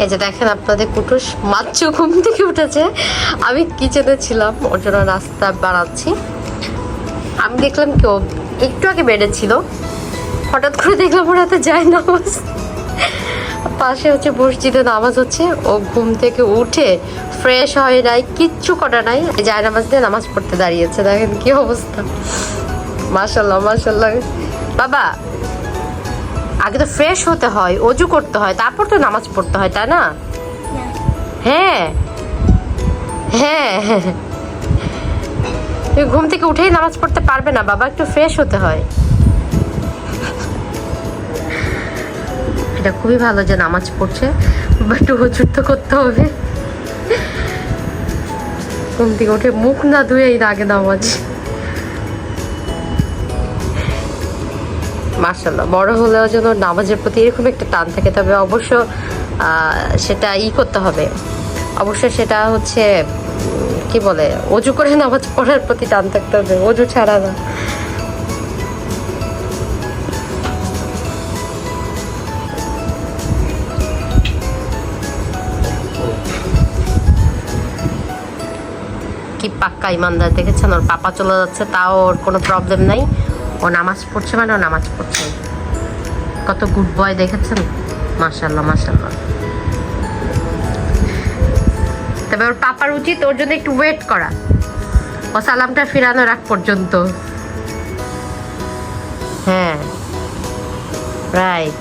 এই যে দেখেন আপনাদের কুটুস মাত্র ঘুম থেকে উঠেছে। আমি কিচেনে ছিলাম, ওর জন্য নাস্তা বানাচ্ছি। আমি দেখলাম কেউ একটু আগে বেডে ছিল, হঠাৎ করে দেখলাম ওর হাতে যায় নামাজ, পাশে হচ্ছে মসজিদে নামাজ হচ্ছে। ও ঘুম থেকে উঠে ফ্রেশ হয় নাই, কিচ্ছু করা নাই, যায় নামাজ দিয়ে নামাজ পড়তে দাঁড়িয়েছে। দেখেন কি অবস্থা। মাশাল্লাহ মাশাল্লাহ। বাবা আগে তো ফ্রেশ হতে হয়, অজু করতে হয়, তারপর তো নামাজ পড়তে হয়, তাই না? হ্যাঁ হ্যাঁ হ্যাঁ। তুমি ঘুম থেকে উঠেই নামাজ পড়তে পারবে না বাবা, একটু ফ্রেশ হতে হয়। এটা খুবই ভালো যে নামাজ পড়ছে, বাট অজু তো করতে হবে। ঘুম থেকে উঠে মুখ না ধুয়েই আগে নামাজ। মাশাআল্লাহ, বড় হলেও যেন নামাজের প্রতি এরকম একটা টান থাকে। তবে অবশ্য সেটা করতে হবে, অবশ্যই সেটা হচ্ছে কি বলে, অজু করে নামাজ পড়ার প্রতি টান থাকতে হবে, অজু ছাড়া না। কি পাক্কা ইমানদার দেখেছেন, ওর পাপা চলে যাচ্ছে তাও ওর কোনো প্রবলেম নাই, ও নামাজ পড়ছে মানে ও নামাজ পড়ছে। কত গুড বয় দেখেছেন, মাশাআল্লাহ মাশাআল্লাহ। তবে ওর পাপার উচিত ওর জন্য একটু ওয়েট করা, ও সালামটা ফিরানোর আগ পর্যন্ত। হ্যাঁ রাইট।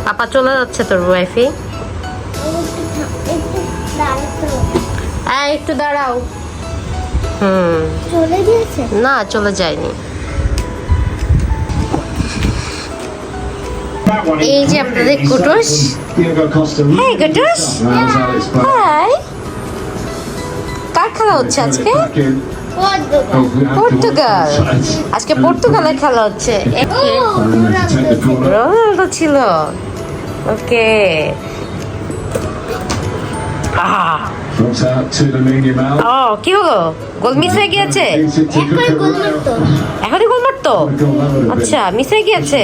পাপা চলে যাচ্ছে তোর ওয়াইফি। একটু দাঁড়াও। চলে গিয়েছে? না চলে যায়নি। এই যে আপনাদের কুটুস। হ্যাঁ কুটুস, হাই। কার খেলা হচ্ছে আজকে? পর্তুগাল। আজকে পর্তুগালের খেলা হচ্ছে। রোনাল্ডো ছিল। ওকে। কি হলো, গোল মিস হয়ে গিয়েছে? এখনই গোল মারতো? আচ্ছা মিস হয়ে গিয়েছে।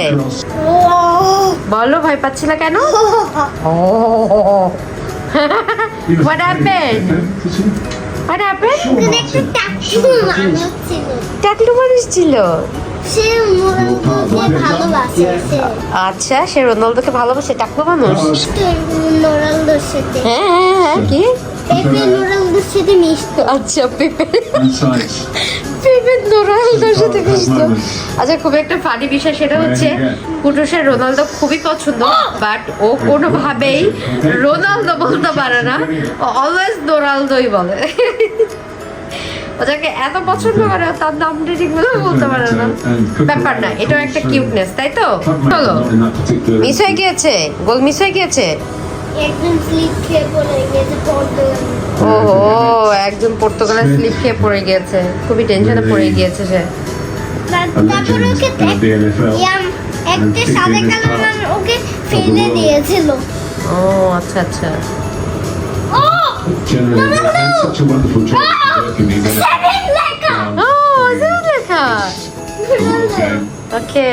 বলো ভয় পাচ্ছি না কেন? What happened? What happened? টাকলু মানুষ ছিল। আচ্ছা সে রোনালদোকে ভালোবাসে, টাকলু মানুষ। হ্যাঁ হ্যাঁ হ্যাঁ। কি আচ্ছা পেপে রোনালদোর সাথে মিশতো। আচ্ছা খুব একটা ফানি বিষয় সেটা হচ্ছে কুটুসের রোনালদো খুবই পছন্দ, বাট ও কোনোভাবেই রোনালদো বলতে পারে না, অলওয়েজ রোনালদোই বলে। ওটাকে এত পছন্দ করে তার নামটা ঠিকমতো বলতে পারে না। ব্যাপার না, এটাও একটা কিউটনেস, তাই তো? চলো, মিস হয়ে গিয়েছে, গোল মিস হয়ে গিয়েছে। ওহো, একজন পর্তুগালের স্লিপ খেয়ে পড়ে গিয়েছে, খুবই টেনশনে পড়ে গিয়েছে সে। ও আচ্ছা আচ্ছা। ওকে।